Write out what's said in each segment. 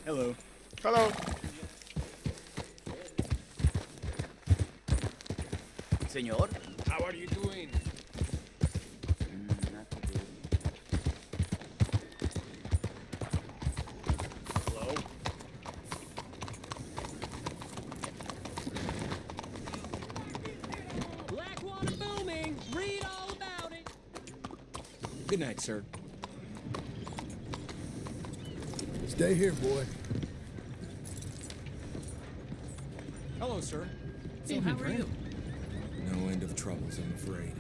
Hello. Hello. Señor. How are you doing? Not too good. Hello? Blackwater booming. Read all about it. Good night, sir. Stay here, boy. Hello, sir. So how are you? No end of troubles, I'm afraid.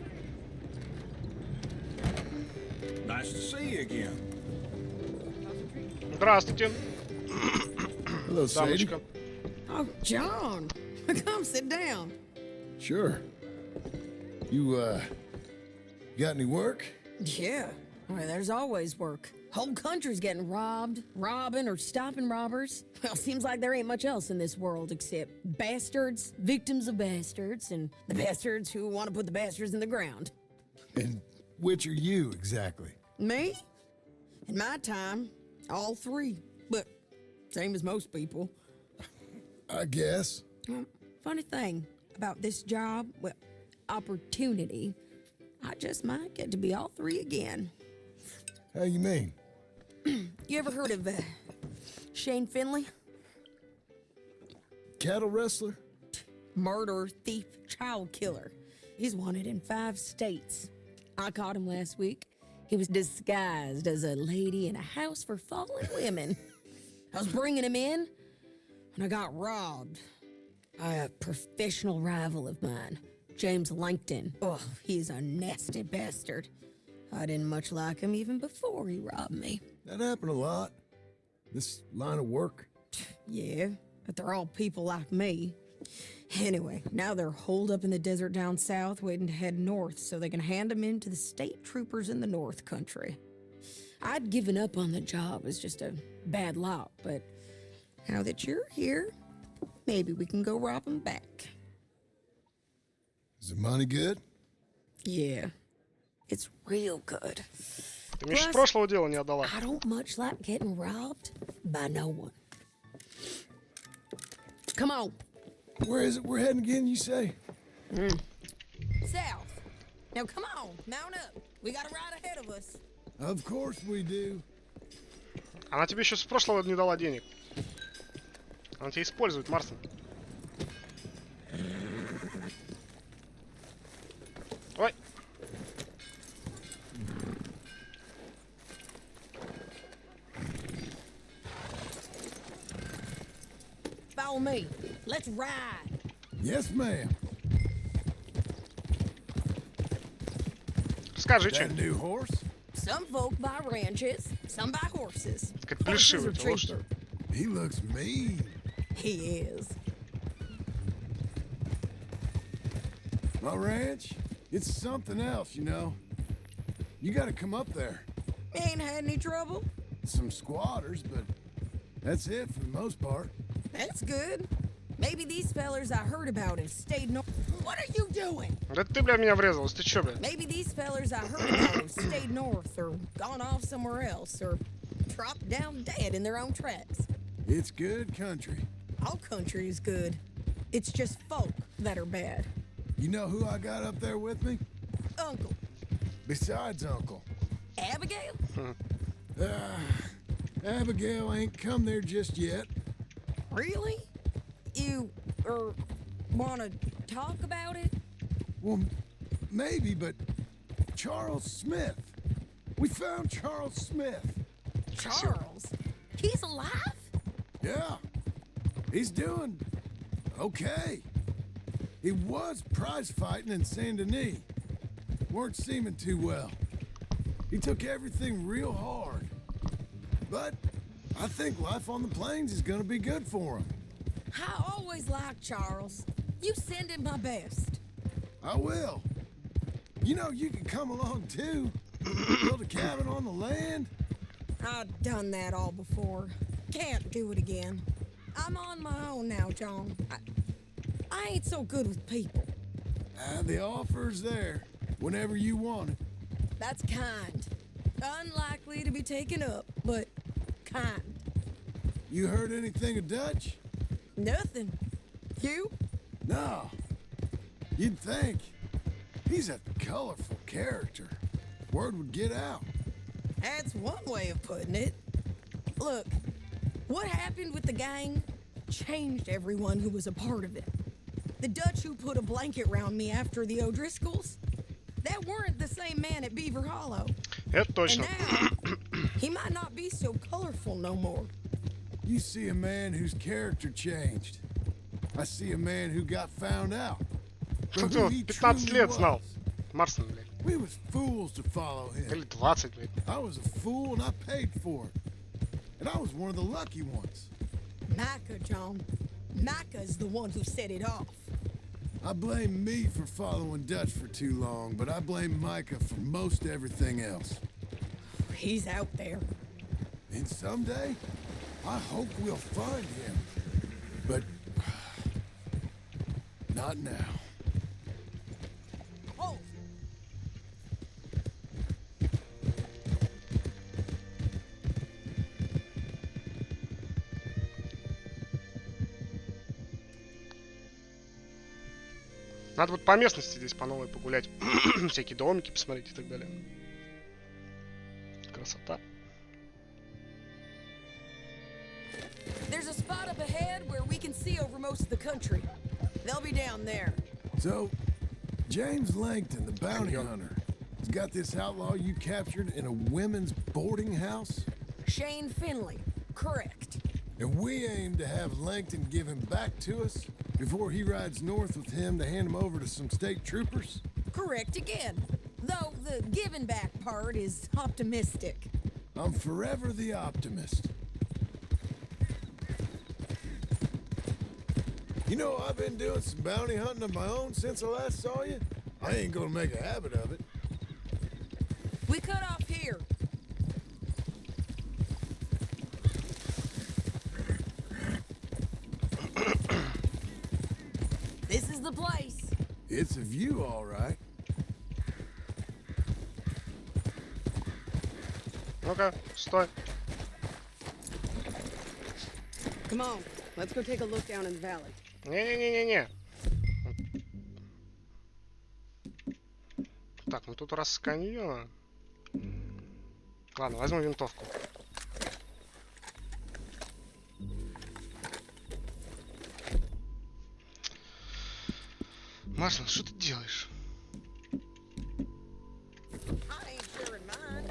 Nice to see you again. Здравствуйте, Hello, Sadie. дамочка. Oh, John, come sit down. Sure. You, got any work? Yeah, well, there's always work. Whole country's getting robbed, robbing, or stopping robbers. Well, seems like there ain't much else in this world except bastards, victims of bastards, and the bastards who want to put the bastards in the ground. And which are you, exactly? Me? In my time, all three. But same as most people. I guess. Funny thing about this job, well, opportunity, I just might get to be all three again. How you mean? You ever heard of Shane Finley? Cattle wrestler? Murderer, thief, child killer. He's wanted in 5 states. I caught him last week. He was disguised as a lady in a house for fallen women. I was bringing him in when I got robbed by a professional rival of mine, James Langton. Oh, he's a nasty bastard. I didn't much like him even before he robbed me. That happened a lot. This line of work. Yeah, but they're all people like me. Anyway, now they're holed up in the desert down south, waiting to head north so they can hand them in to the state troopers in the north country. I'd given up on the job as just a bad lot, but now that you're here, maybe we can go rob them back. Is the money good? Yeah, it's real good. Ты мне еще с Plus, прошлого дела не отдала. I don't much like getting robbed by no one. Come on, Where is it we're heading again, you say? south. Now come on, mount up. We got a ride ahead of us. Of course we do. Она тебе еще с прошлого не дала денег. Она тебя использует, Марсен. Ой. Follow me. Let's ride. Yes, ma'am. Скажи, That что? new horse? Some folk buy ranches, some buy horses. Как Horses плешивый are ты, лошадь. cheaper. He looks mean. He is. My ranch, it's something else, you know. You gotta come up there. Ain't had any trouble. Some squatters, but that's it for the most part. That's good. Maybe these fellers I heard about have stayed north. What are you doing? Да ты, бля, меня врезалась. Ты чё, бля? Maybe these fellers I heard about have stayed north or gone off somewhere else or dropped down dead in their own tracks. It's good country. All country is good. It's just folk that are bad. You know who I got up there with me? Uncle, Besides Uncle. Abigail? Abigail ain't come there just yet. Really? You, want to talk about it? Well, maybe, but Charles Smith. We found Charles Smith. Charles? He's alive? Yeah. He's doing okay. He was prize fighting in Saint Denis. Weren't seeming too well. He took everything real hard. But I think life on the plains is gonna be good for him. I always liked Charles. You send him my best. I will. You know, you can come along too. Build a cabin on the land. I've done that all before. Can't do it again. I'm on my own now, John. I ain't so good with people. The offer's there whenever you want it. That's kind. Unlikely to be taken up, but kind. You heard anything of Dutch? Nothing. You? No. You'd think. He's a colorful character. Word would get out. That's one way of putting it. Look, what happened with the gang changed everyone who was a part of it. The Dutch who put a blanket round me after the O'Driscolls, that weren't the same man at Beaver Hollow. Это And точно. now, he might not be so colorful no more. You see a man whose character changed. I see a man who got found out. Что For ты who его he 15 truly лет знал? was. Марсон, блядь. We was fools to follow him. Или 20, блядь. I was a fool and I paid for it. And I was one of the lucky ones. Micah, John. Micah's the one who set it off. I blame me for following Dutch for too long, but I blame Micah for most everything else. He's out there. And someday, I hope we'll find him. But not now. Oh, Надо вот по местности здесь по новой погулять. Всякие домики посмотреть и так далее. Красота. there's a spot up ahead where we can see over most of the country. They'll be down there. So, James Langton, the bounty hunter, has got this outlaw you captured in a women's boarding house? Shane Finley. Correct. And we aim to have Langton give him back to us before he rides north with him to hand him over to some state troopers? Correct again. Though the giving back part is optimistic. I'm forever the optimist. You know, I've been doing some bounty hunting of my own since I last saw you. I ain't gonna make a habit of it. We cut off here. This is the place. It's a view, all right. Ну-ка, стой. Come on, let's go take a look down in the valley. Не-не-не-не-не. Так, ну тут раз каньон. Ладно, возьму винтовку. Марсон, что ты делаешь? I ain't sure in mine.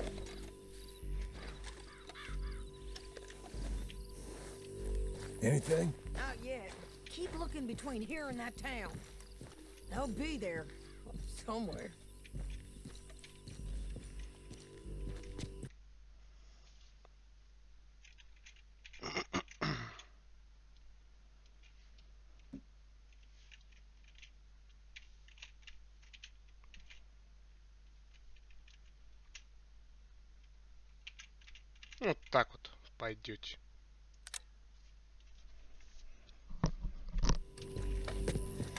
Anything? Not yet. Keep looking between here and that town. They'll be there somewhere. Вот так вот пойдете.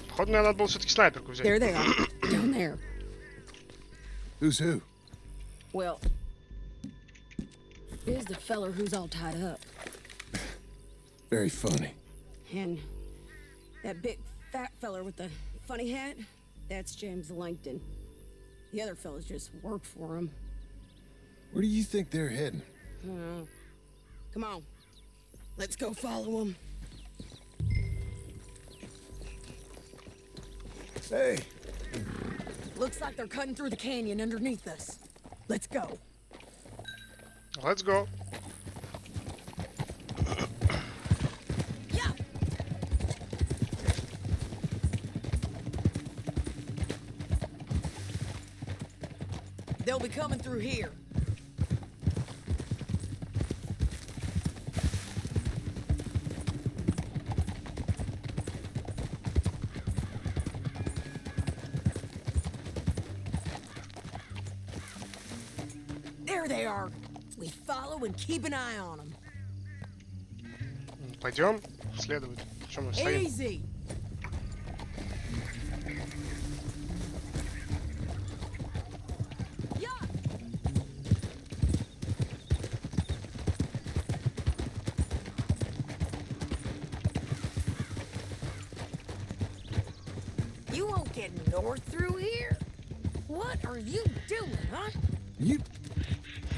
Походу, мне надо было все-таки снайперку взять. There they are, down there. Who's who? Well, here's the feller who's all tied up. Very funny. And that big fat feller with the funny hat, that's James Langton. The other fellas just work for him. Where do you think they're heading? Come on, let's go follow him. Hey, Looks like they're cutting through the canyon underneath us. Let's go. Let's go. Yeah. They'll be coming through here. There they are. We follow and keep an eye on them. Пойдем следовать. Что мы стоим? Easy. Yeah. Walking north through here? What are you doing, huh? You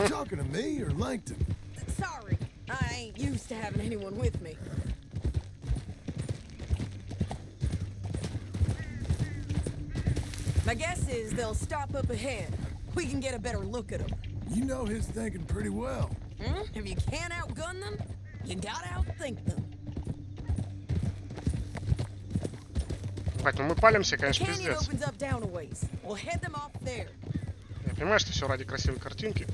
talking to me or Langton? Sorry, I ain't used to having anyone with me. My guess is they'll stop up ahead. We can get a better look at them. You know his thinking pretty well. If you can't outgun them, you gotta outthink them. Бать, ну мы палимся, The конечно, canyon пиздец. opens up down a ways. We'll head them off there. Я понимаю, что все ради красивой картинки.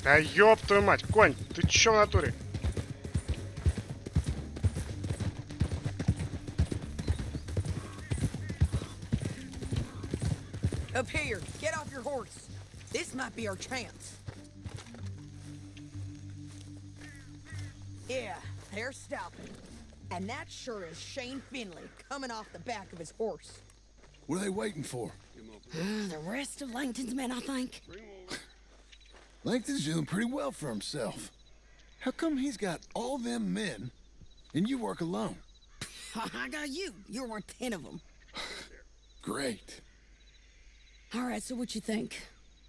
Да ёб твою мать, конь, ты чё в натуре? Up here, get off your horse. This might be our chance. Yeah, they're stopping. And that sure is Shane Finley coming off the back of his horse. What are they waiting for? The rest of Langton's men, I think. Langton's doing pretty well for himself. How come he's got all them men and you work alone? I got you. You're worth 10 of them. Great. All right, so what you think?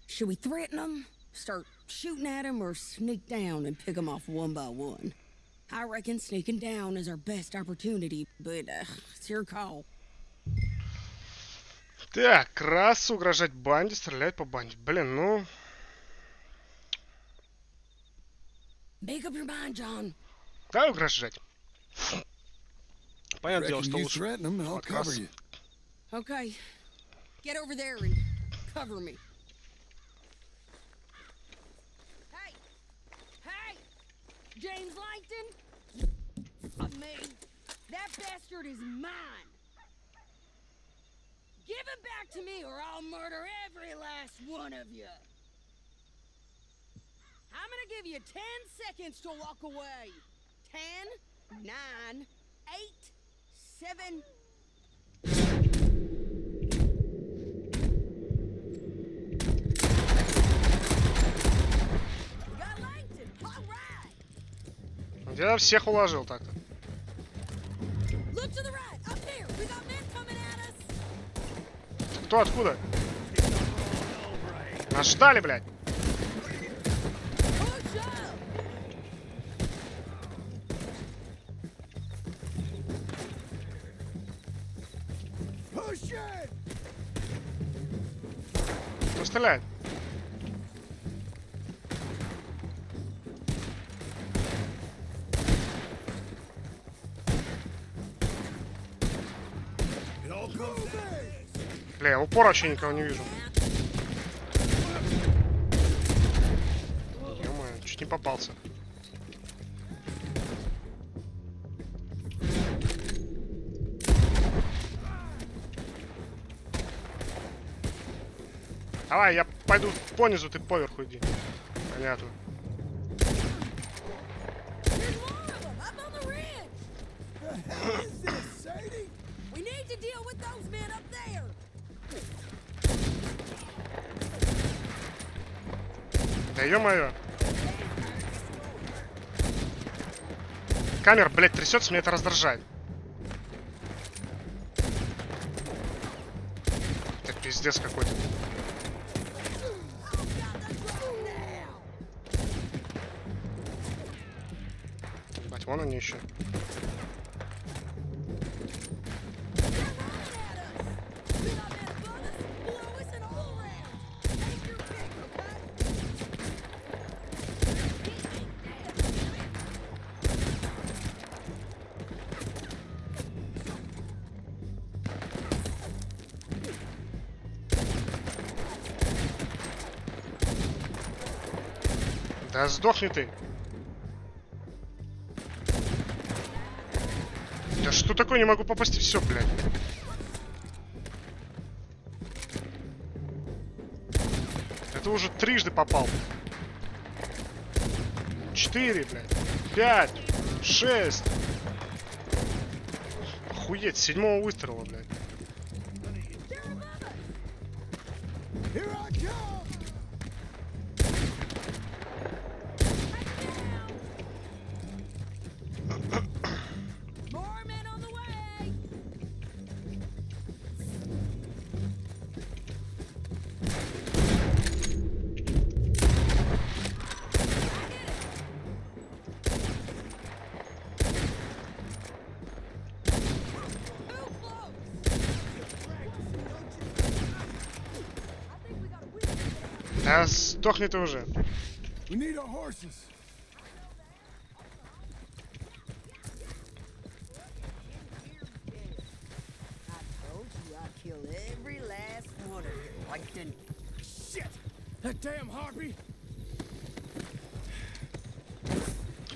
Should we threaten them, start shooting at them, or sneak down and pick them off one by one? I reckon sneaking down is our best opportunity, but it's your call. Так, раз угрожать банде, стрелять по банде. Блин, ну... Make up your mind, John. Давай угрожать. Понятное дело, Reckon что you лучше... threaten him and I'll как раз- cover you. Okay, get over there and cover me. Hey! Hey! James Langton? Me. That bastard is mine. Give him back to me or I'll murder every last one of you. I'm gonna give you 10 seconds to walk away. 10, 9, 8, 7... Got Langton. All right. Я всех уложил так-то. Look to the right. Up here. We got men coming at us. Кто откуда? Нас ждали, блядь. Push up. Push it! Кто стреляет? It all comes down. Бля, я в упор вообще никого не вижу. Ё-моё, чуть не попался. Давай, я пойду понизу, ты поверху иди. Понятно. There's more of them up on the ridge. The hell is this, Sadie? We need to deal with those men up there. Да ё-моё. Камера, блядь, трясется, меня это раздражает. Это пиздец какой-то. Ебать, вон они еще. Да сдохни ты. Да что такое, не могу попасть, все, блядь. Это уже трижды попал. 4, блядь. 5, 6. Охуеть, с 7-го выстрела, блядь. Here I come! А сдохни ты уже. We need our horses. I told you I'd kill every last one of you, Plankton. Shit! That damn harpy!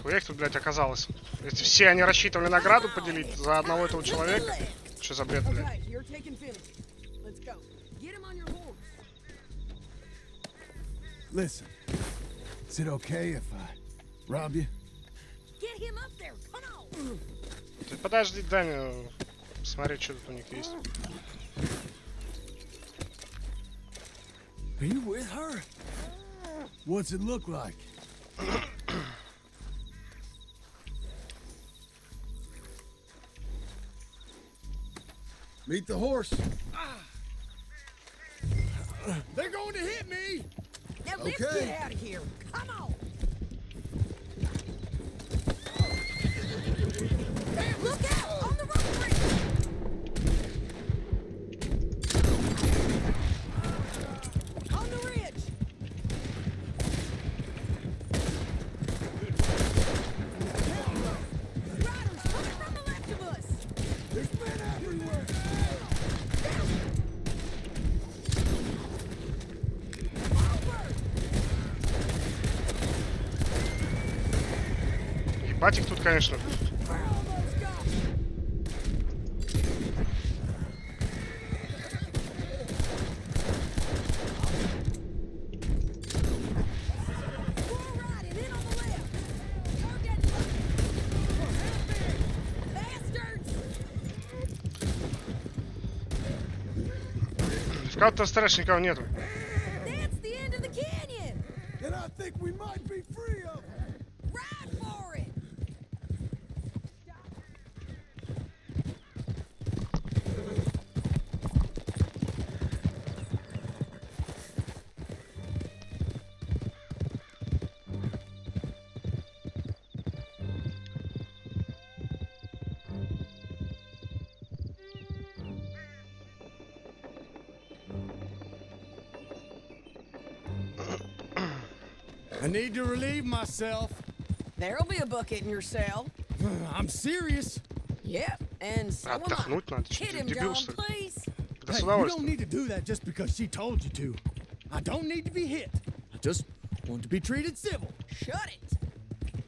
Хуя их тут, блядь, оказалось? Если все они рассчитывали награду поделить за одного этого человека. Что за бред, блядь? Okay, you're taking Finnegan. Let's go. Get him on your horse. Listen, is it okay if I rob you? Get him up there. Come on. Ты подожди, дай мне посмотреть, что тут у них есть. Are you with her? What's it look like? Meet the horse. They're going to hit me! Now let's Okay. get out of here. Come on. Look out on the road bridge. On the ridge. Riders coming from the left of us. There's men everywhere! Ебать их тут, конечно. We're almost gone. We're riding in on the left. You're getting bastards. В кого-то стараешь, никого нету. That's the end of the canyon. And I think we might be free of them! Ride for it. I need to relieve myself. There'll be a bucket in your cell. I'm serious. Yep, and so am I. Отдохнуть надо. Hit Че, him, дебил, John, что ли? please. Да с Hey, you don't удовольствием. need to do that just because she told you to. I don't need to be hit. I just want to be treated civil. Shut it.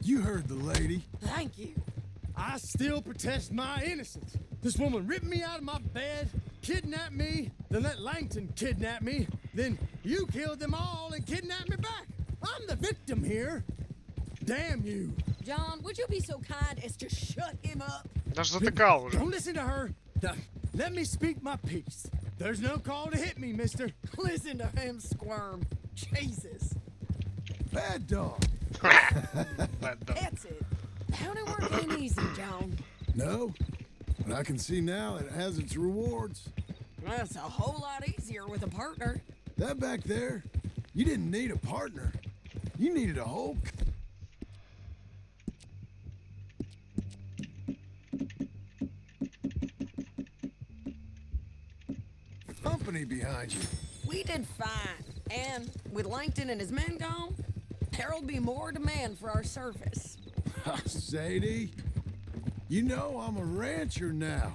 You heard the lady. Thank you. I still protest my innocence. This woman ripped me out of my bed, kidnapped me, then let Langton kidnap me, then you killed them all and kidnapped me back. I'm the victim here. Damn you. John, would you be so kind as to shut him up? Даже затыкал уже. Don't listen to her. Now, let me speak my piece. There's no call to hit me, mister. Listen to him squirm. Jesus. Bad dog. That's it. Bounty work ain't easy, John. No, but I can see now it has its rewards. That's a whole lot easier with a partner. That back there, you didn't need a partner. You needed a whole company behind you. We did fine. And with Langton and his men gone, there'll be more demand for our service. Sadie, you know I'm a rancher now.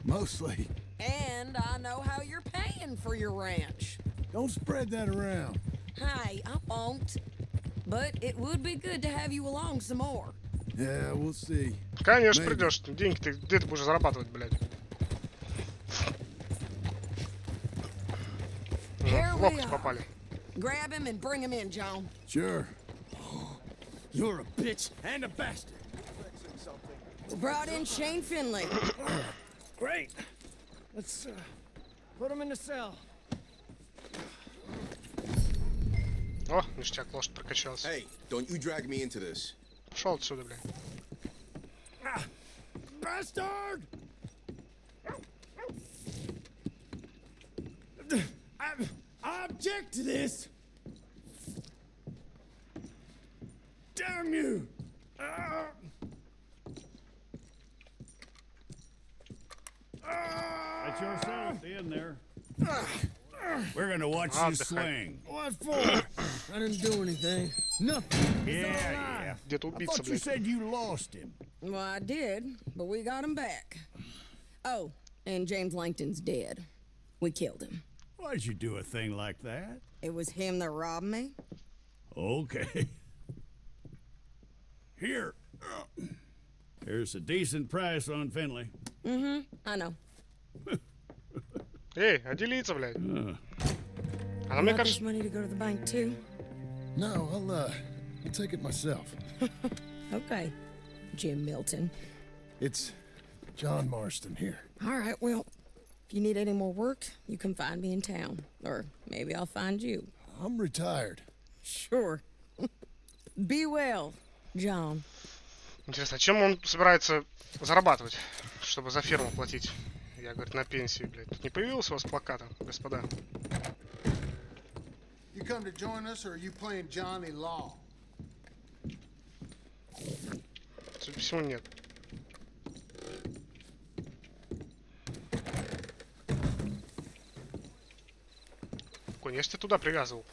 Mostly. And I know how you're paying for your ranch. Don't spread that around. Hi, I won't. But it would be good to have you along some more. Yeah, we'll see. Конечно, Maybe. придешь. Деньги ты где ты будешь зарабатывать, блядь? Here В we локоть are. попали. Grab him and bring him in, John. Sure. You're a bitch and a bastard. We brought in Shane Finley. Great. Let's put him in the cell. О, ништяк, лошадь прокачалась. Hey, don't you drag me into this. Пошел отсюда, блядь. Bastard! I object to this. Damn you! That's your cell. Stay in there. We're gonna watch you swing. What for? I didn't do anything. Nothing. Yeah. Где-то I убийца, thought you блядь. said you lost him. Well, I did, but we got him back. Oh, and James Langton's dead. We killed him. Why'd you do a thing like that? It was him that robbed me. Okay. Here. Here's a decent price on Finley. I know. Эй, а делиться, блядь. Она, You мне want this кажется... money to go to the bank too? No, I'll take it myself. Okay, Jim Milton. It's John Marston here. All right, well, if you need any more work, you can find me in town. Or maybe I'll find you. I'm retired. Sure. Be well, John. Интересно, чем он собирается зарабатывать, чтобы за ферму платить? Я, говорит, на пенсии, блядь. Тут не появился у вас плаката, господа? You come to join us, or are you playing Johnny Law? Судя по всему, нет. Конь, я ж тебя туда привязывал.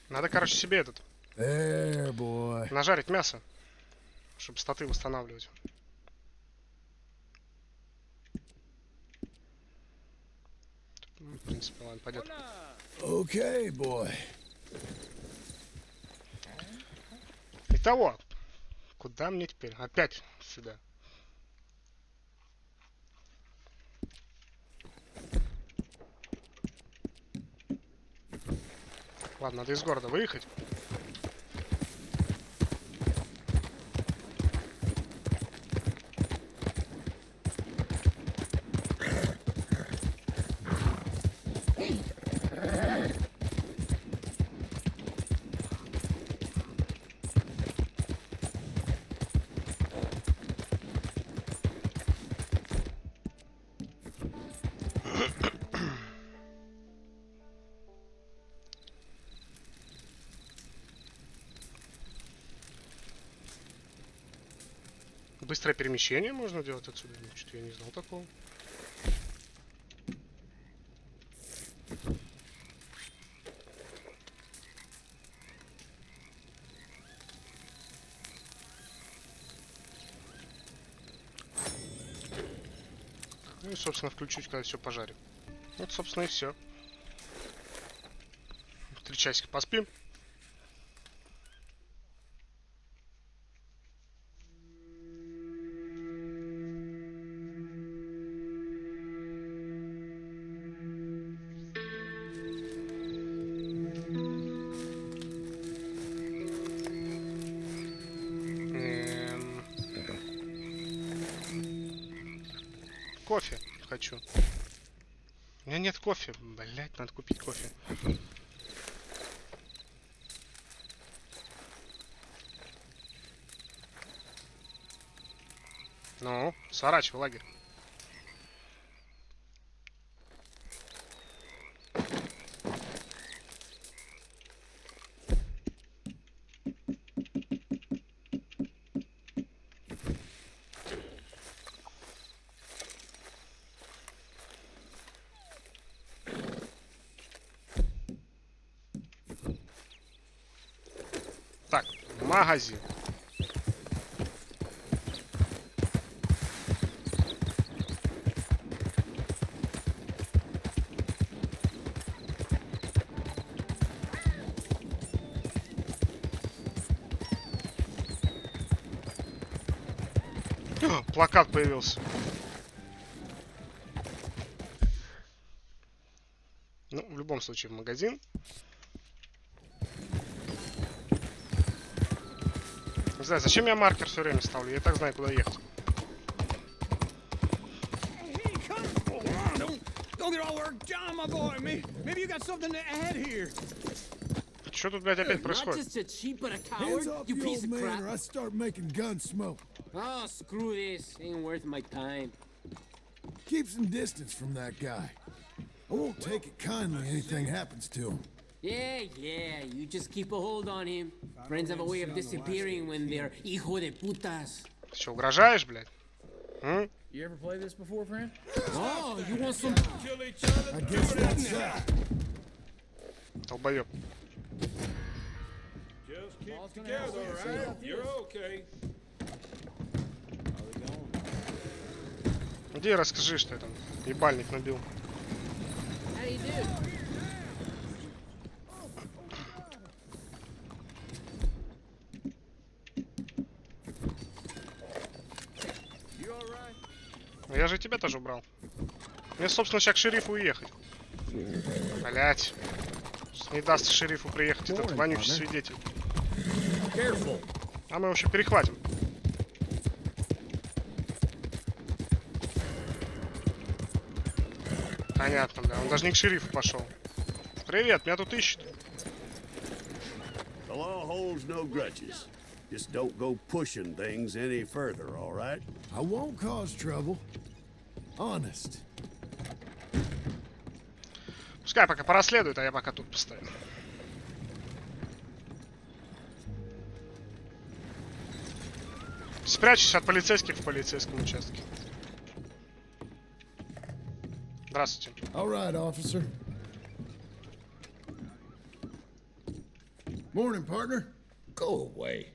Надо, короче, себе этот There, boy. нажарить мясо, чтобы статы восстанавливать. В принципе, ладно, пойдет. Okay, boy. Итого, куда мне теперь? Опять сюда. Ладно, надо из города выехать. Быстрое перемещение можно делать отсюда? Что-то я не знал такого. Ну и, собственно, включусь, когда все пожарю. Вот, собственно, и все. 3 часика поспим. Кофе хочу. У меня нет кофе. Блять, надо купить кофе. Ну, сворачивай лагерь. Так, магазин. Плакат появился. Ну, в любом случае, в магазин. Не знаю, зачем я маркер все время ставлю? Я и так знаю, куда ехать. Don't get all worked down, my boy. Maybe you got something to add here. Что тут, блядь, опять Not происходит? just a cheap but a Hands coward, off you the piece old of man, or crap. I start making gun smoke. Oh, screw this. Ain't worth my time. Keep some distance from that guy. I won't take it kindly anything happens to him. Yeah, you just keep a hold on him. Friends have a way of disappearing when they're hijo de putas. Ты что, угрожаешь, блядь? М? You ever play this before, friend? Oh, you want some? I guess that's that. Долбоёб. Just keep together, right? You're okay. Иди расскажи, что я там ебальник набил. How do you do? Я же тебя тоже убрал. Мне, собственно, сейчас к шерифу уехать. Блять. Не даст шерифу приехать этот вонючий свидетель. А мы его еще перехватим. Понятно, да. Он даже не к шерифу пошел. Привет, меня тут ищут. The law holds no grudges. Just don't go pushing things any further, all right? I won't cause trouble. Honest. Пускай пока порасследует, а я пока тут постою. Спрячусь от полицейских в полицейском участке. Здравствуйте. All right, officer. Morning, partner. Go away.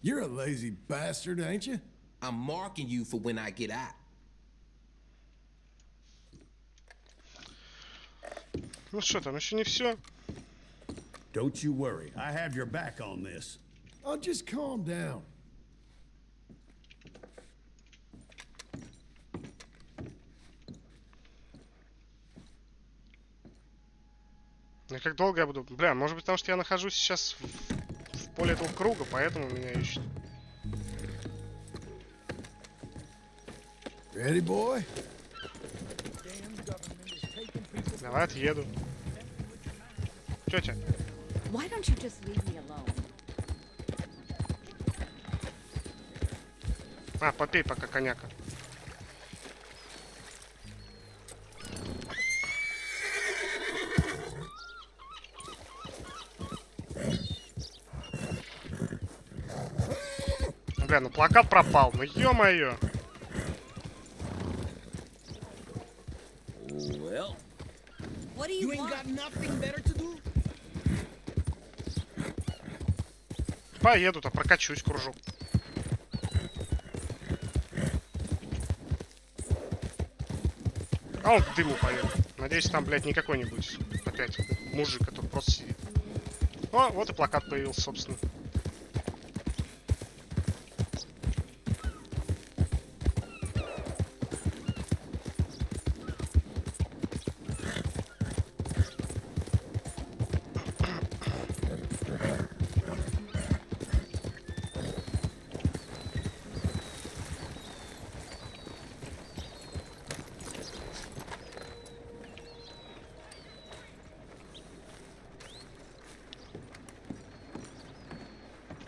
You're a lazy bastard, ain't you? I'm marking you for when I get out. Ну что там, еще не все. Don't you worry. I have your back on this. Oh, just calm down. И как долго я буду... Бля, может быть, потому что я нахожусь сейчас в поле этого круга, поэтому меня ищут. Ready, boy? Давай отъеду. Тетя. Why don't you just leave me alone? А, попей пока коняка. Бля, ну плакат пропал, ну ё-моё. Well, What do you ain't got nothing better to do? Поеду-то, прокачусь, кружок. А он к дыму поехал. Надеюсь, там, блядь, не какой-нибудь опять мужик, который просто сидит. О, вот и плакат появился, собственно.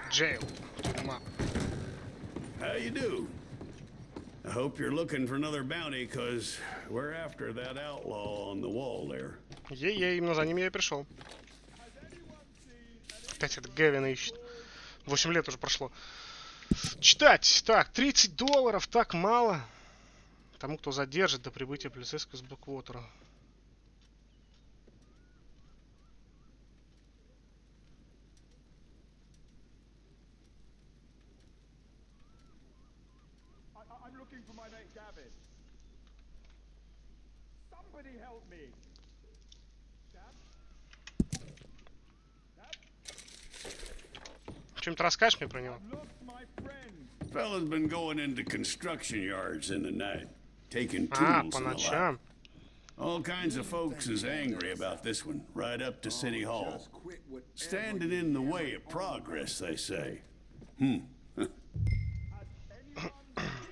Jail. Тюрьма. How you do? I hope you're looking for another bounty, cause we're after that outlaw on the wall there. Ей-ей, именно за ним я и пришел. Опять это Гевина ищет. 8 лет уже прошло. Читать. Так, $30, так мало. Тому, кто задержит до прибытия полицейского из Блэквотера. I'm looking for my mate Gavin. Somebody help me. Чем-то расскажешь мне про него? Lost my friend. Fella's been going into construction yards in the night, taking А, tools по and the like. ночам. All kinds of folks is angry about this one, right up to City Hall. Standing in the way of progress, they say.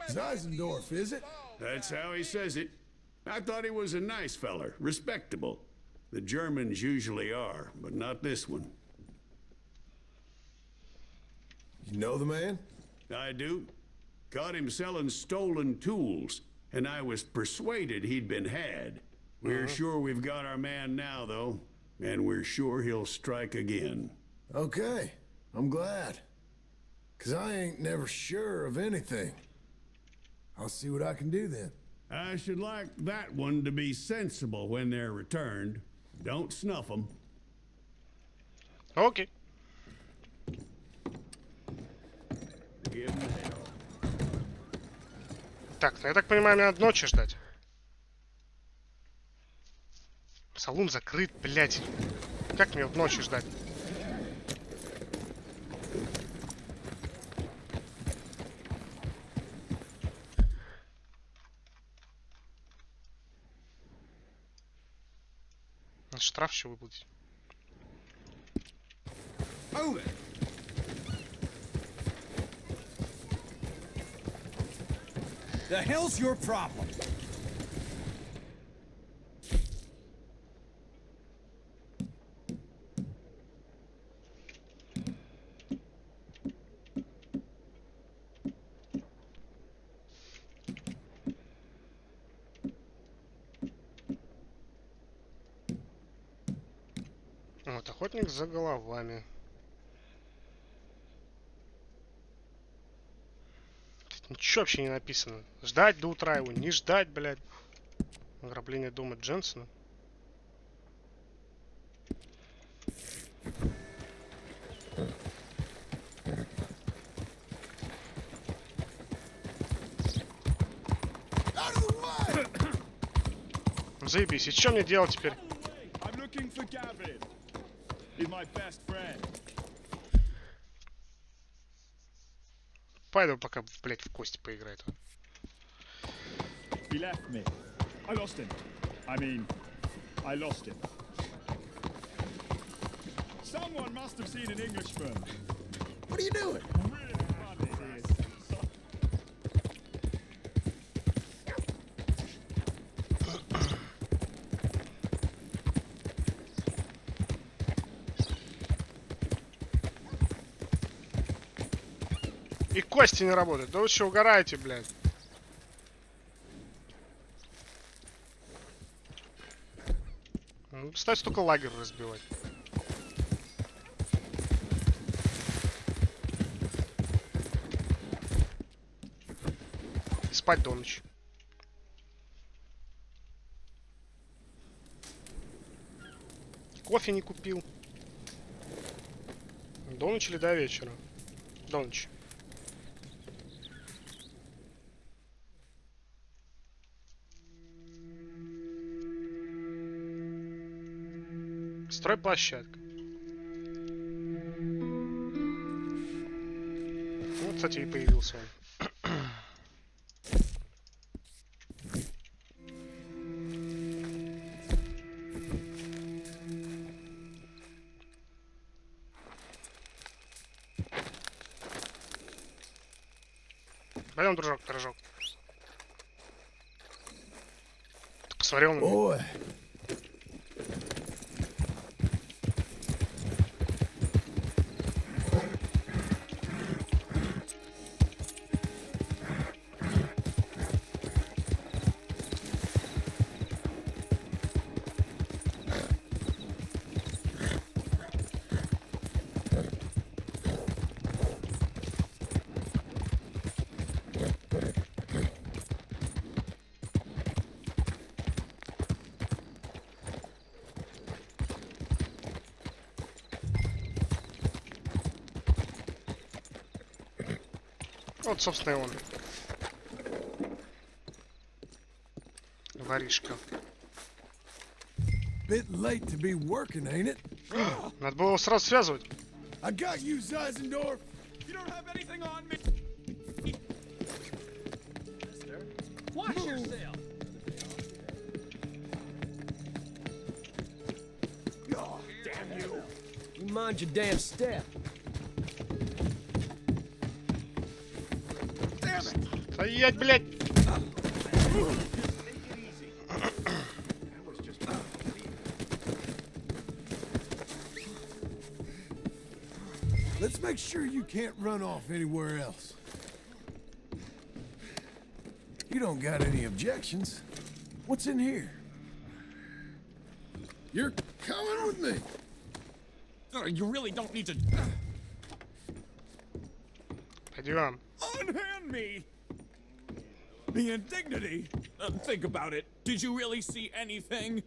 Zeisendorf, is it? That's how he says it. I thought he was a nice feller, respectable. The Germans usually are, but not this one. You know the man? I do. Caught him selling stolen tools, and I was persuaded he'd been had. We're sure we've got our man now, though, and we're sure he'll strike again. Okay, I'm glad. 'Cause I ain't never sure of anything. I'll see what I can do then. I should like that one to be sensible when they're returned. Don't snuff them. Окей. Give 'em hell. Так, ну я так понимаю, мне надо ночи ждать. Салон закрыт, блядь. Как мне вот ночи ждать? Надо штраф еще выплатить. Move it. The hell's your problem? Вот, охотник за головами. Тут ничего вообще не написано. Ждать до утра его, не ждать, блядь. Ограбление дома Дженсона. Заебись, и что мне делать теперь? I'm looking for Gavin. He's my best friend. Пойду пока, блядь, в кости поиграет. He left me. I lost him. I lost him. Someone must have seen an Englishman. What are you doing? Really funny, he is. И кости не работают. Да вы что, угораете, блядь? Ну, кстати, только лагерь разбивать. И спать до ночи. Кофе не купил. До ночи или до вечера? До ночи. Стройплощадка. Вот, кстати, и появился он. Пойдем, дружок, пирожок. Ты посмотрел на меня? Boy, Вот, собственно, и он. Воришка. bit late to be working, ain't it? Надо было его сразу связывать. I got you, Zeisendorf. You don't have anything on me. Watch yourself. Oh, damn you. You mind your damn step. Damn it. Стоять, блядь! Let's make sure you can't run off anywhere else. You don't got any objections. What's in here? You're coming with me. You really don't need to Пойдем. unhand me. The indignity. Think about it. Did you really see anything?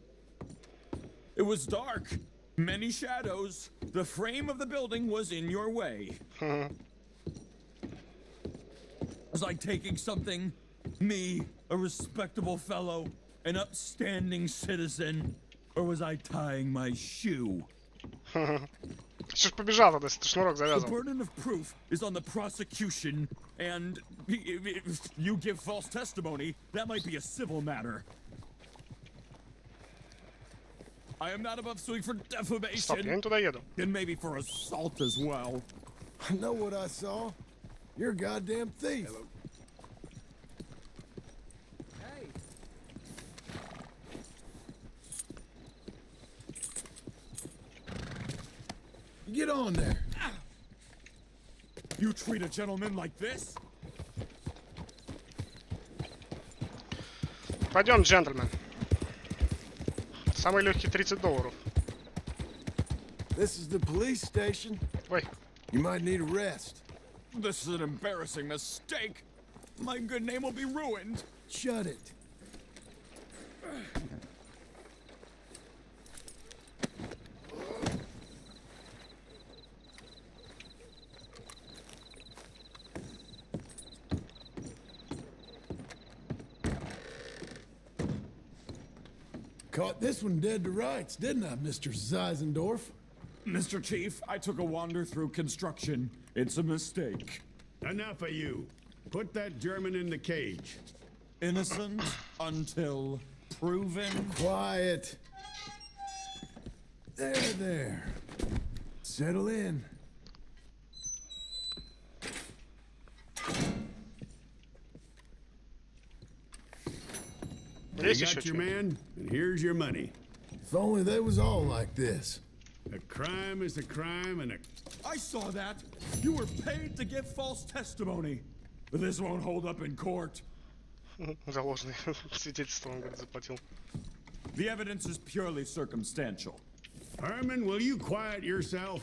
It was dark. Many shadows. The frame of the building was in your way. Was I taking something? Me, a respectable fellow, an upstanding citizen? Or was I tying my shoe? Что ж побежал тогда, если ты шнурок The завязал? burden of proof is on the prosecution, and if you give false testimony, that might be a civil matter. I am not above suing for Стоп, я defamation, не туда еду. and maybe for assault as well. I know what I saw. You're a goddamn thief. Get on there. You treat a gentleman like this? Пойдем, джентльмен. Самый легкий $30. This is the police station. Ой, You might need a rest. This is an embarrassing mistake. My good name will be ruined. Shut it. Caught this one dead to rights, didn't I, Mr. Zeisendorf? Mr. Chief, I took a wander through construction. It's a mistake. Enough of you. Put that German in the cage. Innocent until proven. Quiet. There. Settle in. You есть got еще your что? man, and here's your money. If only they was all like this. A crime is a crime, and a... I saw that. You were paid to give false testimony. But this won't hold up in court. За ложное свидетельство, он говорит, заплатил. The evidence is purely circumstantial. Herman, will you quiet yourself?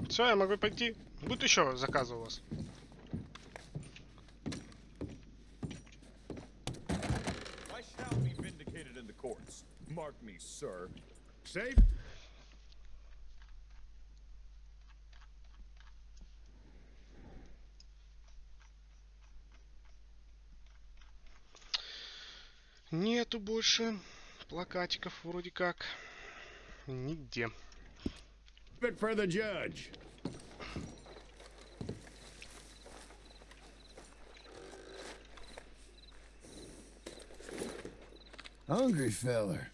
Все, я могу пойти. Будет еще заказы у вас. I shall be vindicated in the courts. Mark me, sir. Safe? Нету больше плакатиков вроде как. Нигде. Fit for the judge. Hungry feller.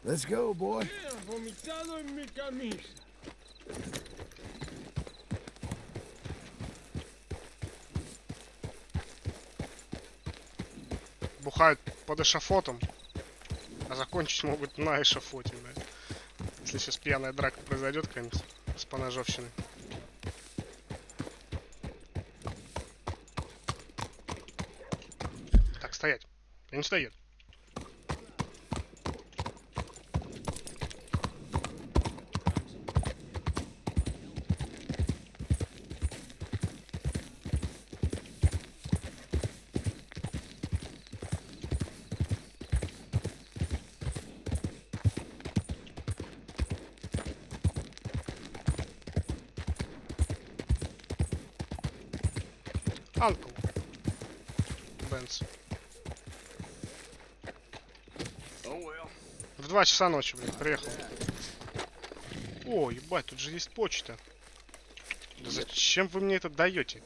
Let's go, boy. Vomitado en mi camisa. Бухают под эшафотом, а закончить могут на эшафоте, да. Если сейчас пьяная драка произойдет какая-нибудь с поножовщиной. Так, стоять. Я не сюда еду. Анкл. Бенц. В 2 часа ночи, блин, приехал. О, ебать, тут же есть почта. Да зачем вы мне это даете?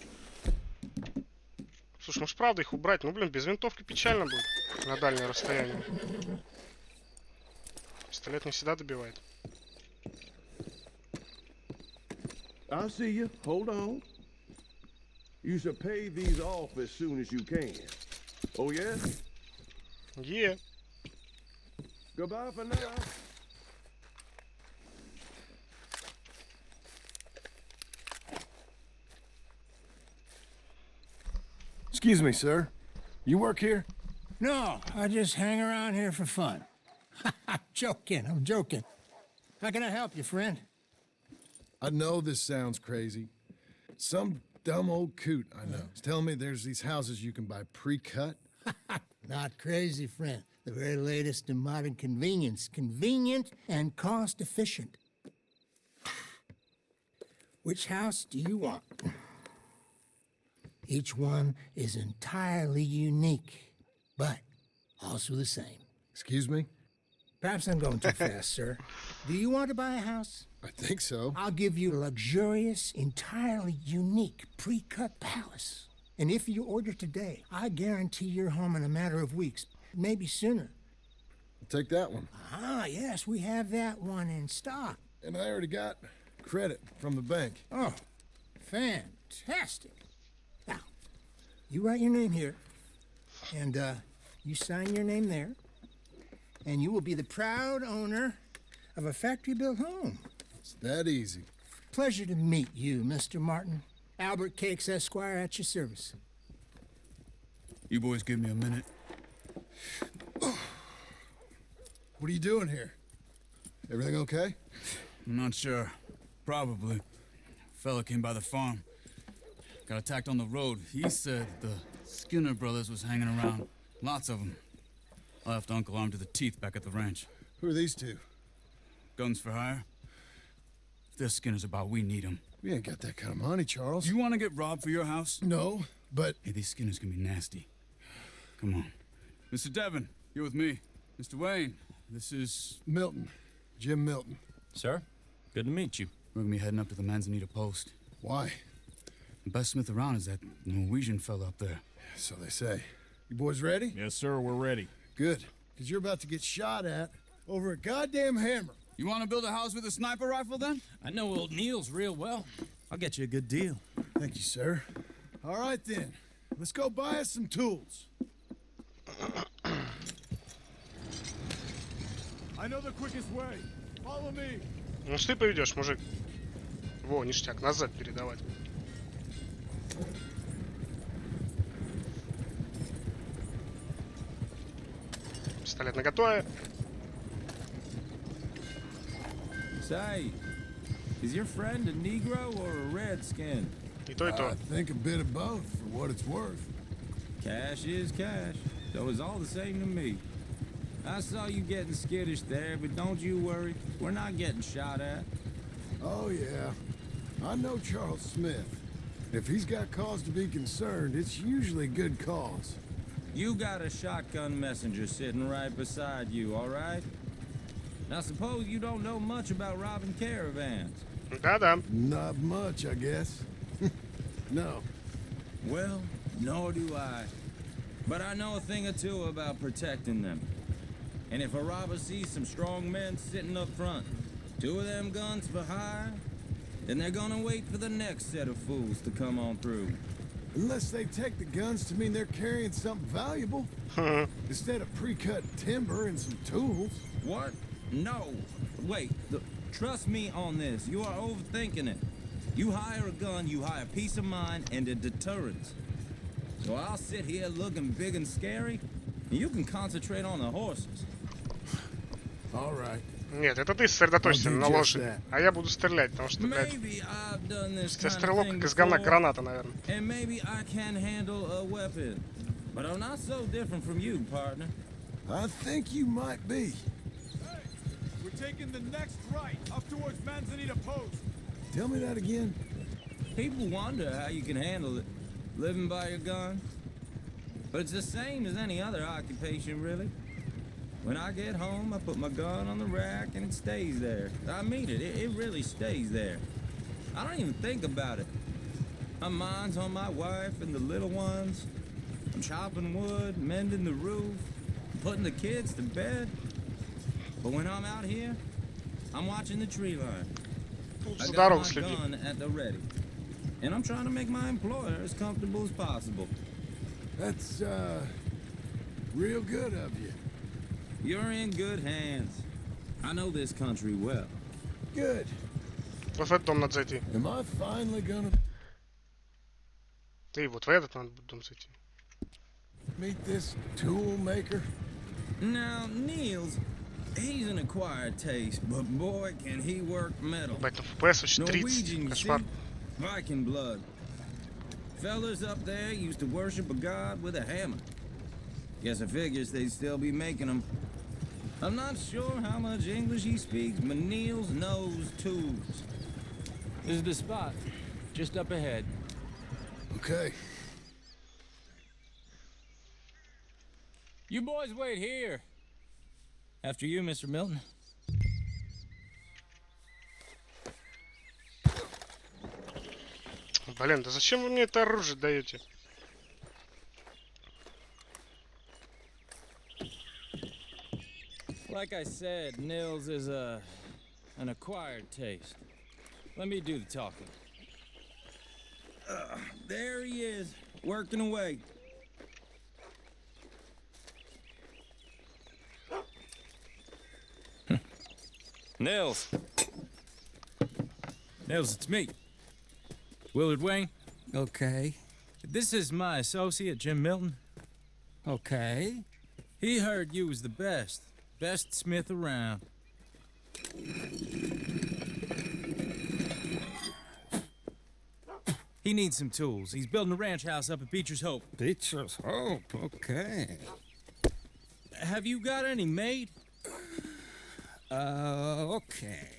Слушай, может правда их убрать? Ну, блин, без винтовки печально будет на дальнее расстояние. Пистолет не всегда добивает. I see you. Hold on. You should pay these off as soon as you can. Oh, yeah? Yeah. Goodbye for now. Excuse me, sir. You work here? No, I just hang around here for fun. I'm joking. How can I help you, friend? I know this sounds crazy. Some dumb old coot I know is telling me there's these houses you can buy pre-cut. Not crazy, friend. The very latest in modern convenience. Convenient and cost-efficient. Which house do you want? Each one is entirely unique, but also the same. Excuse me? Perhaps I'm going too fast, sir. Do you want to buy a house? I think so. I'll give you a luxurious, entirely unique, pre-cut palace. And if you order today, I guarantee you're home in a matter of weeks, maybe sooner. I'll take that one. Ah, yes, we have that one in stock. And I already got credit from the bank. Oh, fantastic. Now, you write your name here, and you sign your name there, and you will be the proud owner of a factory-built home. It's that easy. Pleasure to meet you, Mr. Martin. Albert Cakes, Esquire, at your service. You boys give me a minute. What are you doing here? Everything okay? I'm not sure. Probably. Fella came by the farm. Got attacked on the road. He said the Skinner brothers was hanging around. Lots of them. I left Uncle armed to the teeth back at the ranch. Who are these two? Guns for hire. If they're Skinner's about, we need them. We ain't got that kind of money, Charles. You want to get robbed for your house? No, but... Hey, these Skinners can be nasty. Come on. Mr. Devon, you're with me. Mr. Wayne, this is... Milton. Jim Milton. Sir, good to meet you. We're gonna be heading up to the Manzanita post. Why? The best smith around is that Norwegian fella up there. So they say. You boys ready? Yes, sir, we're ready. Good, because you're about to get shot at over a goddamn hammer. You want to build a house with a sniper rifle, then? I know old Neil's real well. I'll get you a good deal. Thank you, sir. All right, then. Let's go buy us some tools. I know the quickest way. Follow me. Ну что ты поведешь, мужик? Во, ништяк, назад передавать. Пистолет наготове. Say, is your friend a Negro or a Redskin? И то, и то. I think a bit of both, for what it's worth. Cash is cash, so it's all the same to me. I saw you getting skittish there, but don't you worry. We're not getting shot at. Oh, yeah. I know Charles Smith. If he's got cause to be concerned, it's usually good cause. You got a shotgun messenger sitting right beside you, all right? Now suppose you don't know much about robbing caravans. Да-да. Not much, I guess. No. Well, nor do I. But I know a thing or two about protecting them. And if a robber sees some strong men sitting up front, 2 of them guns for hire, then they're gonna wait for the next set of fools to come on through. Unless they take the guns to mean they're carrying something valuable. Instead of pre-cut timber and some tools. What? No. Wait, trust me on this. You are overthinking it. You hire a gun, you hire peace of mind and a deterrent. So I'll sit here looking big and scary, and you can concentrate on the horses. All right. Нет, это ты сосредоточься на лошади, а я буду стрелять, потому что, блядь, я стрелок как из говна граната, наверное. And maybe I can handle a weapon, but I'm not so different from you, partner. I think you might be. Hey, we're taking the next right up towards Manzanita Post. Tell me that again. People wonder how you can handle it, living by your gun. But it's the same as any other occupation, really. When I get home, I put my gun on the rack and it stays there. I mean it, it really stays there. I don't even think about it. My mind's on my wife and the little ones. I'm chopping wood, mending the roof, putting the kids to bed. But when I'm out here, I'm watching the tree line. I got my gun at the ready. And I'm trying to make my employer as comfortable as possible. That's, real good of you. You're in good hands. I know this country well. Good. Вот в этот дом надо зайти. Am I finally gonna... Ты вот в этот надо дом зайти. Meet this tool maker? Now, Niels, he's an acquired taste, but boy, can he work metal. Norwegian, you see? Viking blood. Fellas up there used to worship a god with a hammer. Guess I figures they'd still be making them. I'm not sure how much English he speaks, but Niels knows tools. This is the spot, just up ahead. Okay. You boys wait here. After you, Mr. Milton. Блин, да зачем вы мне это оружие даете? Like I said, Nils is an acquired taste. Let me do the talking. There he is, working away. Nils. Nils, it's me. Willard Wayne. Okay. This is my associate, Jim Milton. Okay. He heard you was the best. Best smith around. He needs some tools. He's building a ranch house up at Beecher's Hope. Beecher's Hope, okay. Have you got any made? Okay.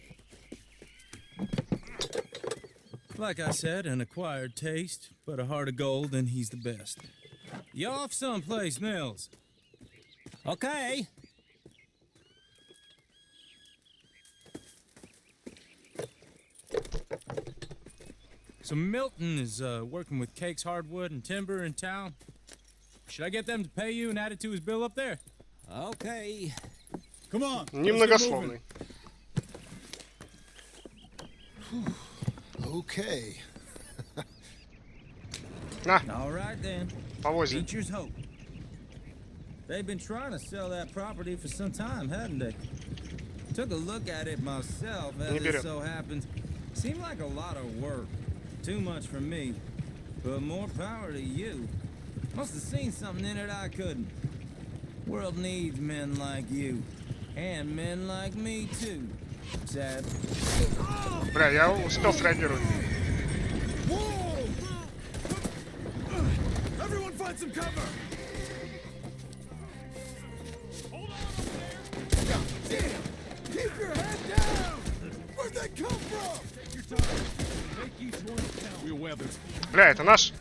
Like I said, an acquired taste, but a heart of gold, and he's the best. You off someplace, Nils? Okay. So Milton is working with Cake's Hardwood and Timber in town. Should I get them to pay you and add it to his bill up there? Okay. Come on. Немногословный. Okay. All right then. Повозим. Beecher's Hope. They've been trying to sell that property for some time, hadn't they? Took a look at it myself, as it so happens. Seemed like a lot of work. Too much for me. But more power to you. Must have seen something in it I couldn't. World needs men like you. And men like me, too. Sad. Бля, я успел среагировать. Everyone find some cover! God damn! Keep your head down! Where'd that come from? Take your time. Make each one count. We'll weather. Бля, это наш.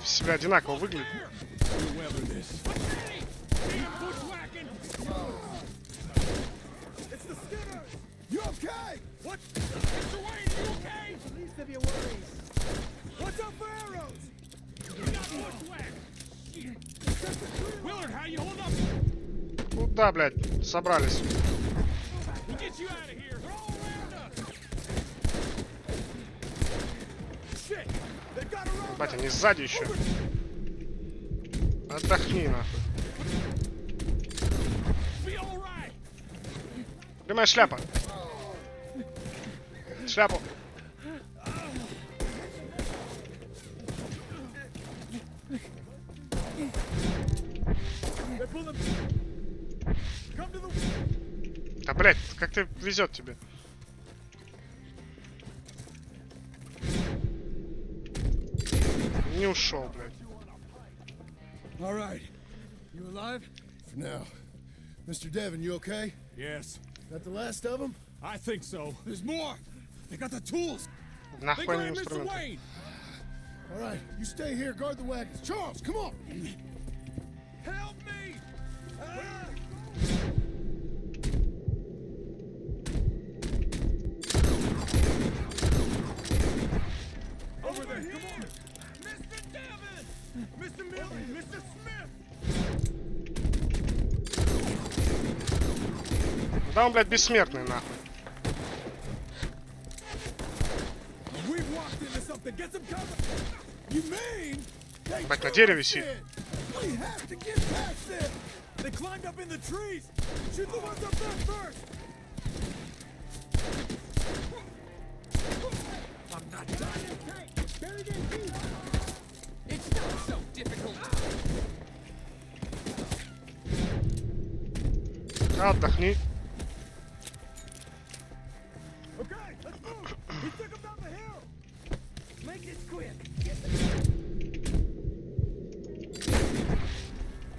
Себя одинаково выглядит. We'll weather this. It's the Skinner! You okay? What? Mr. Wayne, you okay? Least of your worries. What's up for arrows? We got bushwhacked. Willard, how you hold up? Ну да, блядь, собрались. We'll get you out of here. They're all around us. Shit! They've got around. Батя, не сзади еще. Отдохни, нахуй. Где моя шляпа? Шляпу. Да, блядь, как ты везет тебе? Не ушел, блядь. All right. You alive? For now. Mr. Devon, you okay? Yes. That the last of them? I think so. There's more. They got the tools. Нахуй они инструменты. All right, you stay here, guard the wagons. Charles, come on. Help me! Over there, come on! Mr. Devon! Mr. Milton! Mr. Smith! Да он, блядь, бессмертный, нахуй. We've walked into something. Get some cover. You mean? Бать, на дереве сидит. We have to get past them. They climbed up in the trees. Shoot the ones up there first. I'm not done. It's not so difficult. Отдохни. Okay, let's move. He took him down the hill. Make this quick.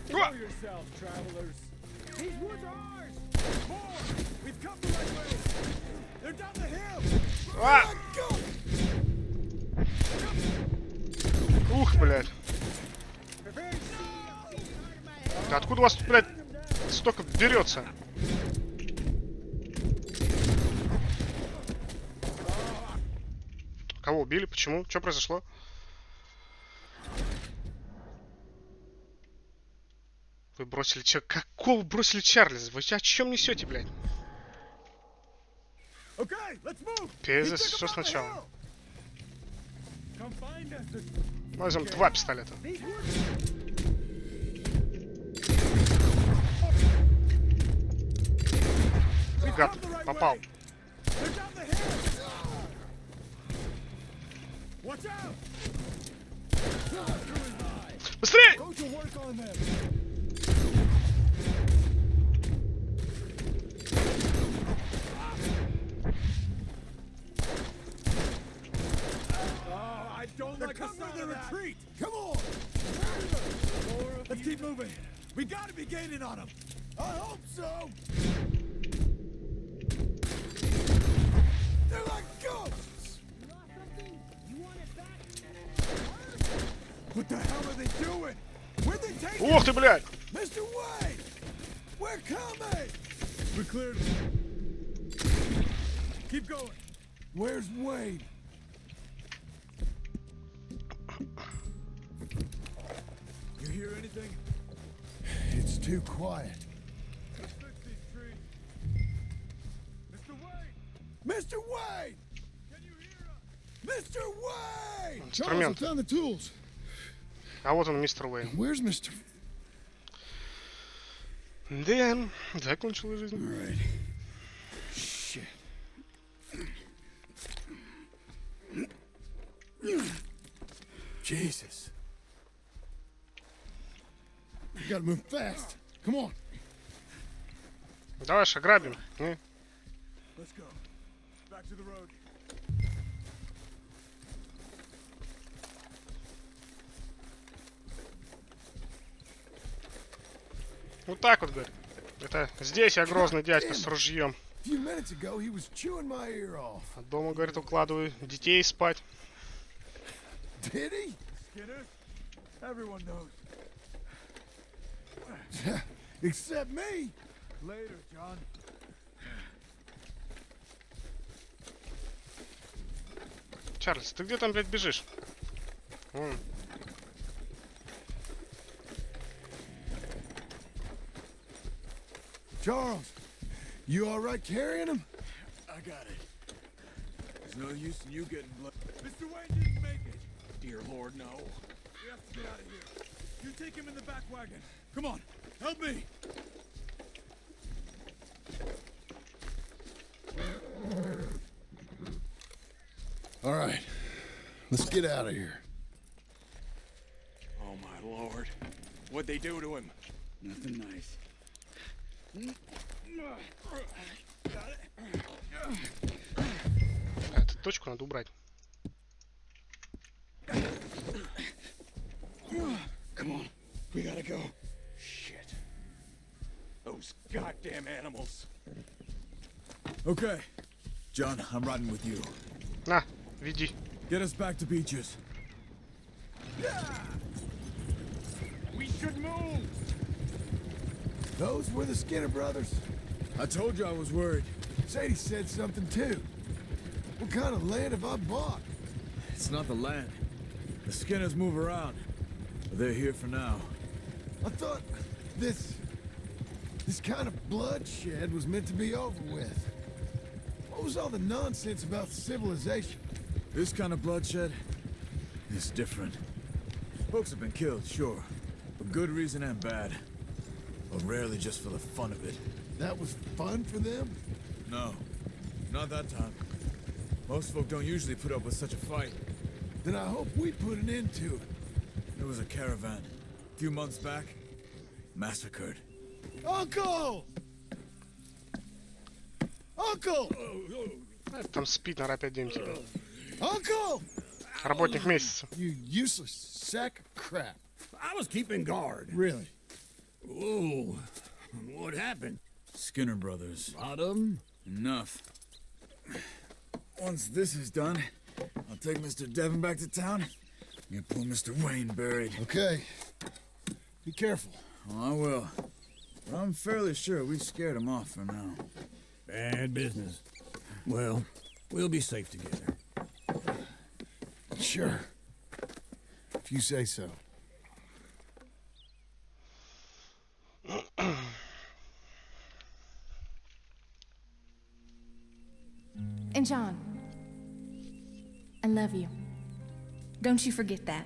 Show yourselves, travelers. These woods are ours. More. We've come the right way. They're down the hill. Ух, блядь. Да откуда у вас тут, блядь, столько берется? Кого убили? Почему? Что произошло? Вы бросили Какого бросили Чарльза? Вы о чем несете, блядь? Пиздец, все сначала. Возьмем 2 пистолета. Гад, попал. Быстрее! Don't like the sound of retreat. Come on. Let's keep moving. We gotta be gaining on them. I hope so. They're like ghosts. You lost something? You want it back? What the hell are they doing? Where'd they take it? Ух ты, блядь! Mr. Wade! We're coming! We cleared. Keep going. Where's Wade? You hear anything? It's too quiet. Let's fix these trees. Mr. Wade! Mr. Wade! Can you hear us? Mr. Wade! Charles, I found the tools. А вот он, мистер Уэйн. Where's Mr. Дэн, закончила жизнь. Right. Shit. Jesus. You gotta move fast. Come on. Давай ограбим. Let's go. Back to the road. Вот так вот, говорит. Это здесь я грозный дядька с ружьем. А дома, говорит, укладываю детей спать. Did he? Skinner? Everyone knows. Except me. Later, John. Чарльз, ты где там, блядь, бежишь? Вон. Charles, you all right carrying him? I got it. There's no use in you getting blood. Mr. Wayne didn't make it. Dear Lord, no. We have to get out of here. You take him in the back wagon. Come on, help me. All right, let's get out of here. Oh my Lord. What'd they do to him? Nothing nice. Эту точку надо убрать. Come on, we gotta go. Shit. Those goddamn animals. Okay. John, I'm riding with you. На, веди. Get us back to Beaches. We should move. Those were the Skinner brothers. I told you I was worried. Sadie said something too. What kind of land have I bought? It's not the land. The Skinners move around. But they're here for now. I thought this kind of bloodshed was meant to be over with. What was all the nonsense about civilization? This kind of bloodshed is different. Folks have been killed, sure. For good reason and bad. But rarely just for the fun of it. That was fun for them? No, not that time. Most folk don't usually put up with such a fight. Then I hope we put an end to it. There was a caravan, a few months back, massacred. Uncle! Uncle! Там спит, наверное, опять день тебе. Uncle! Работник месяца. You useless sack of crap. I was keeping guard. Really? Whoa. What happened? Skinner Brothers. A lot of them? Enough. Once this is done, I'll take Mr. Devon back to town and get poor Mr. Wayne buried. Okay. Be careful. Oh, I will. But I'm fairly sure we scared him off for now. Bad business. Well, we'll be safe together. Sure. If you say so. And John, I love you. Don't you forget that.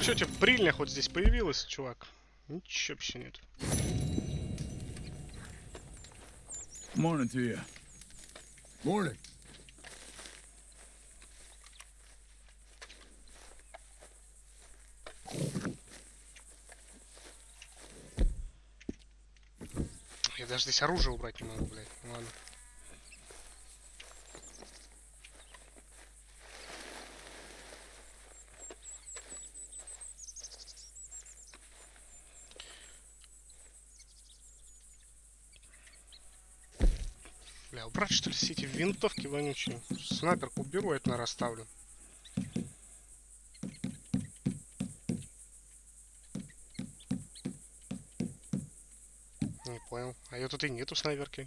Чё, у тебя брильня хоть здесь появилась, чувак? Ничего вообще нет. Morning to you. Morning. Я даже здесь оружие убрать не могу, блядь. Ладно. Бля, убрать что ли все эти винтовки вонючие? Снайперку уберу, это наверное расставлю. Не понял. А ее тут и нету снайперки.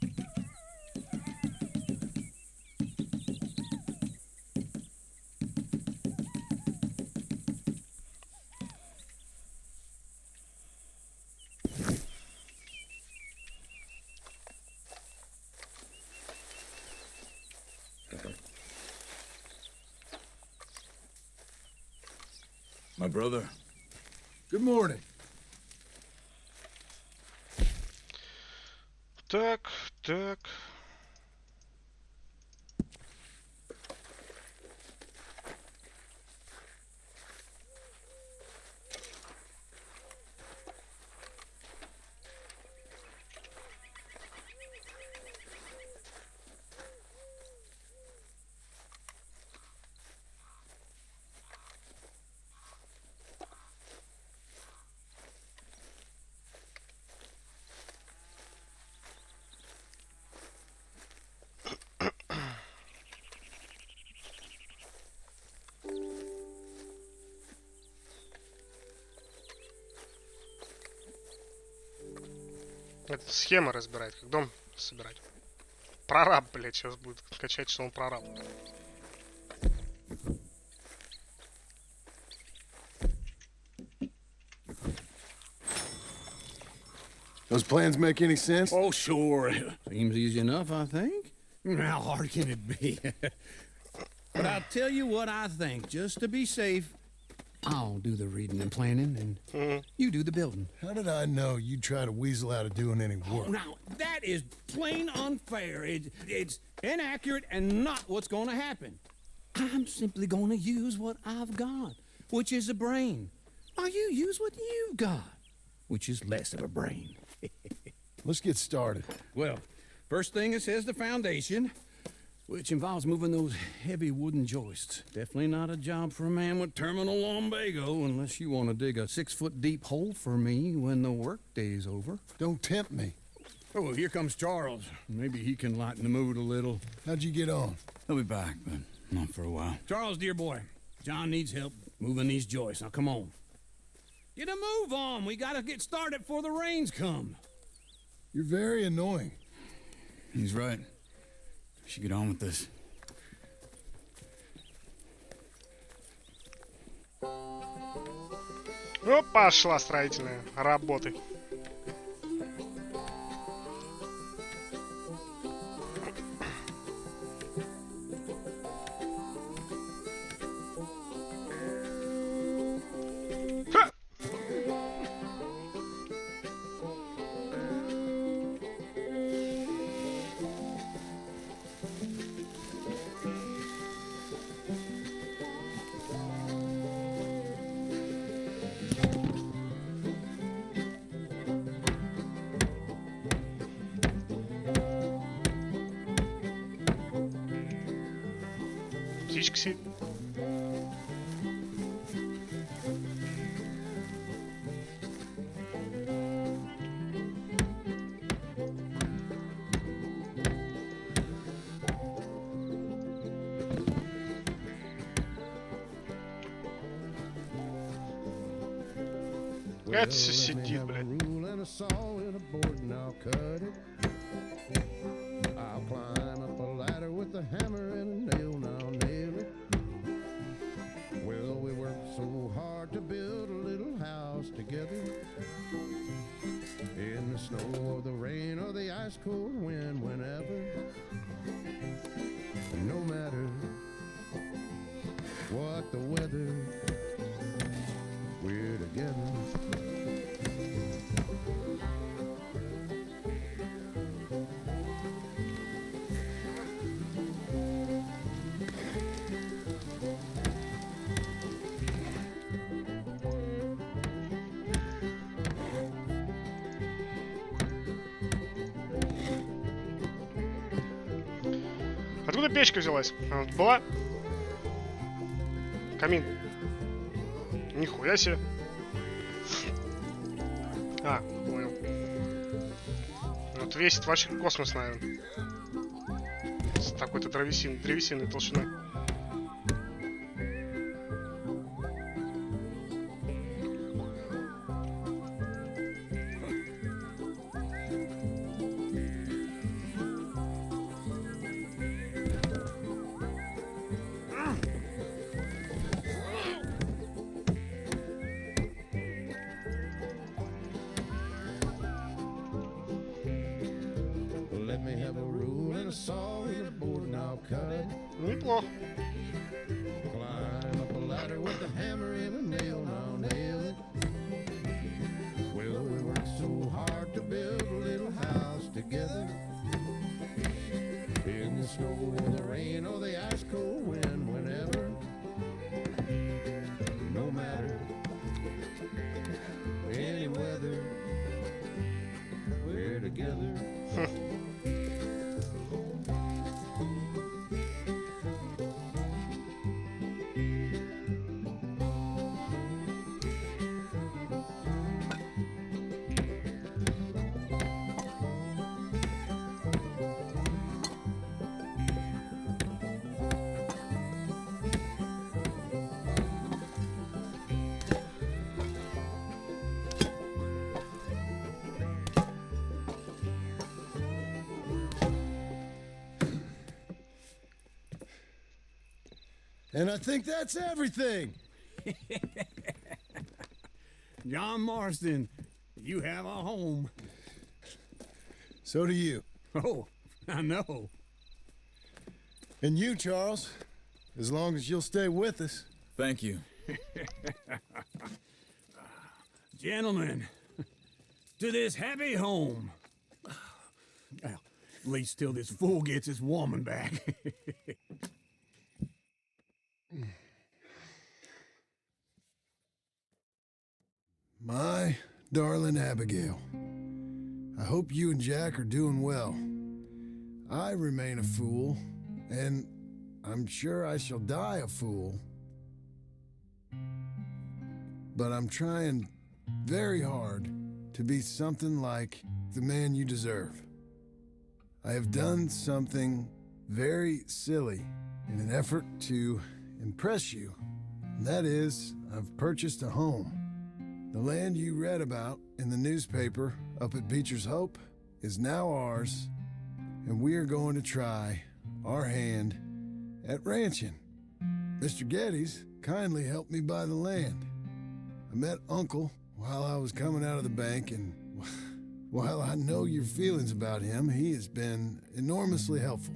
My brother. Good morning. Так, так. Это схема разбирает, как дом собирать. Прораб, блядь, сейчас будет качать, что он прораб. Those plans make any sense? Oh, sure. Seems easy enough, I think. How hard can it be? But I'll tell you what I think, just to be safe. I'll do the reading and planning, and you do the building. How did I know you'd try to weasel out of doing any work? Now, that is plain unfair. It's inaccurate and not what's going to happen. I'm simply going to use what I've got, which is a brain. While you use what you've got, which is less of a brain. Let's get started. Well, first thing it says the foundation, which involves moving those heavy wooden joists. Definitely not a job for a man with terminal lumbago unless you want to dig a 6-foot deep hole for me when the workday's over. Don't tempt me. Oh, here comes Charles. Maybe he can lighten the mood a little. How'd you get on? He'll be back, but not for a while. Charles, dear boy, John needs help moving these joists. Now, come on. Get a move on. We gotta get started before the rains come. You're very annoying. He's right. We should get on with this. Ну, пошла строительная работы. Ха! Птичка сидит. Это все сидит, блядь. I'll climb up a ladder with a hammer and a nail, now nail it. Well, we worked so hard to build a little house together. In the snow or the rain or the ice cold wind, whenever. No matter what the weather, we're together. Откуда печка взялась? Она тут была? Камин. Нихуя себе. А, понял. Вот весит вообще космос, наверное. С такой-то древесиной толщиной. Неплохо. Climb up a ladder with a hammer and a nail, now nail it. Well, we worked so hard to build a little house together. In the snow or the rain or the ice cold wind, whenever. No matter any weather, we're together. And I think that's everything. John Marston, you have a home. So do you. Oh, I know. And you, Charles, as long as you'll stay with us. Thank you. Gentlemen, to this happy home. Well, at least till this fool gets his woman back. My darling Abigail, I hope you and Jack are doing well. I remain a fool, and I'm sure I shall die a fool. But I'm trying very hard to be something like the man you deserve. I have done something very silly in an effort to impress you. And that is, I've purchased a home. The land you read about in the newspaper up at Beecher's Hope is now ours, and we are going to try our hand at ranching. Mr. Geddes kindly helped me buy the land. I met Uncle while I was coming out of the bank, and while I know your feelings about him, he has been enormously helpful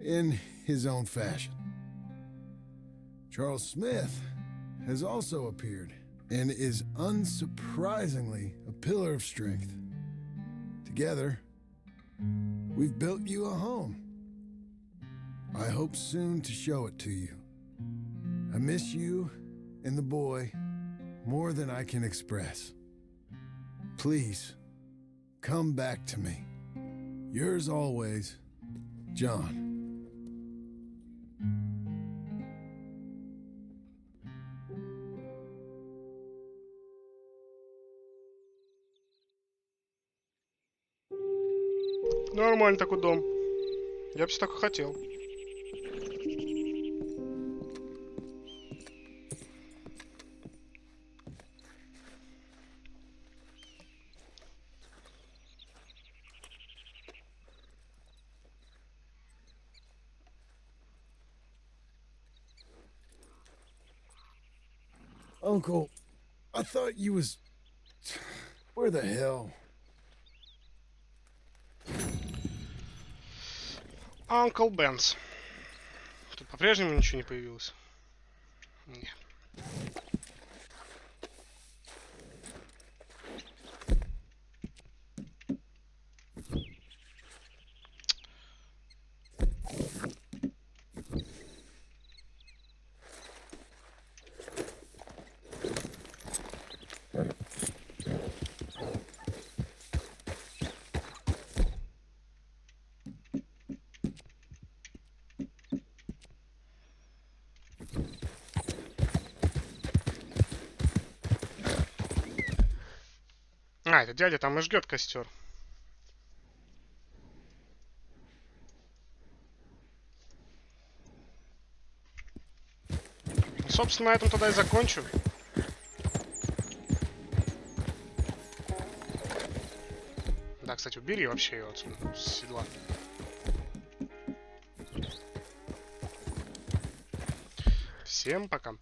in his own fashion. Charles Smith has also appeared and is unsurprisingly a pillar of strength. Together, we've built you a home. I hope soon to show it to you. I miss you and the boy more than I can express. Please, come back to me. Yours always, John. нормальный такой дом. Я бы себе так и хотел. Uncle, I thought you was... Where the hell? Uncle Ben's. Тут по-прежнему ничего не появилось. Нет. А, это дядя там и жгет костер. Собственно, на этом тогда и закончу. Да, кстати, убери вообще ее отсюда, с седла. Всем пока.